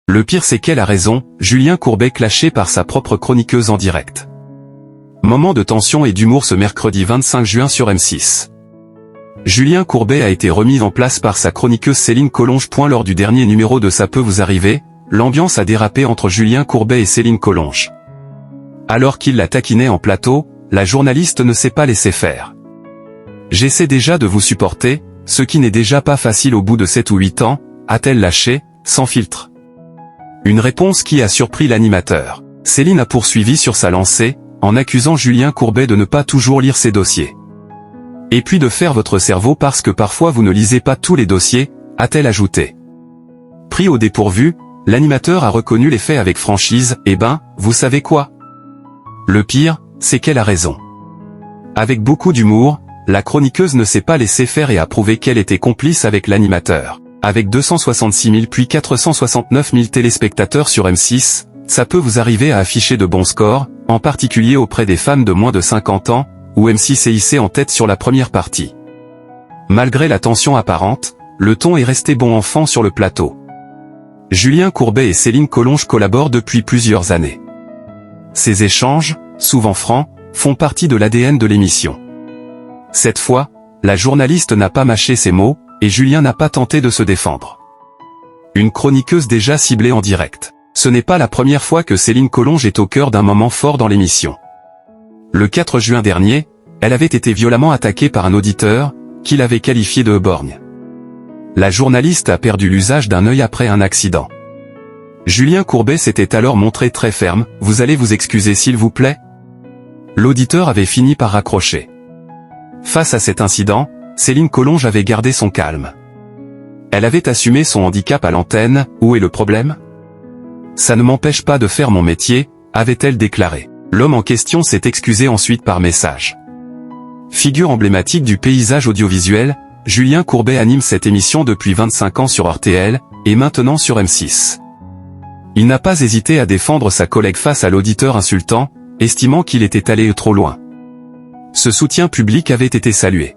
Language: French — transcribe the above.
Le pire c'est qu'elle a raison, Julien Courbet clashé par sa propre chroniqueuse en direct. Moment de tension et d'humour ce mercredi 25 juin sur M6. Julien Courbet a été remis en place par sa chroniqueuse Céline Collonges. Lors du dernier numéro de Ça peut vous arriver, l'ambiance a dérapé entre Julien Courbet et Céline Collonges. Alors qu'il la taquinait en plateau, la journaliste ne s'est pas laissé faire. « J'essaie déjà de vous supporter, ce qui n'est déjà pas facile au bout de 7 ou 8 ans, a-t-elle lâché, sans filtre. Une réponse qui a surpris l'animateur. Céline a poursuivi sur sa lancée, en accusant Julien Courbet de ne pas toujours lire ses dossiers. Et puis de faire votre cerveau parce que parfois vous ne lisez pas tous les dossiers, a-t-elle ajouté. Pris au dépourvu, l'animateur a reconnu les faits avec franchise. Eh ben, vous savez quoi? Le pire, c'est qu'elle a raison. Avec beaucoup d'humour, la chroniqueuse ne s'est pas laissée faire et a prouvé qu'elle était complice avec l'animateur. Avec 266 000 puis 469 000 téléspectateurs sur M6, ça peut vous arriver à afficher de bons scores, en particulier auprès des femmes de moins de 50 ans, où M6 est hissé en tête sur la première partie. Malgré la tension apparente, le ton est resté bon enfant sur le plateau. Julien Courbet et Céline Collonges collaborent depuis plusieurs années. Ces échanges, souvent francs, font partie de l'ADN de l'émission. Cette fois, la journaliste n'a pas mâché ses mots, et Julien n'a pas tenté de se défendre. Une chroniqueuse déjà ciblée en direct. Ce n'est pas la première fois que Céline Collonges est au cœur d'un moment fort dans l'émission. Le 4 juin dernier, elle avait été violemment attaquée par un auditeur, qui l'avait qualifiée de borgne. La journaliste a perdu l'usage d'un œil après un accident. Julien Courbet s'était alors montré très ferme. « Vous allez vous excuser s'il vous plaît ?» L'auditeur avait fini par raccrocher. Face à cet incident, Céline Collonges avait gardé son calme. Elle avait assumé son handicap à l'antenne. « Où est le problème ? Ça ne m'empêche pas de faire mon métier », avait-elle déclaré. L'homme en question s'est excusé ensuite par message. Figure emblématique du paysage audiovisuel, Julien Courbet anime cette émission depuis 25 ans sur RTL, et maintenant sur M6. Il n'a pas hésité à défendre sa collègue face à l'auditeur insultant, estimant qu'il était allé trop loin. Ce soutien public avait été salué.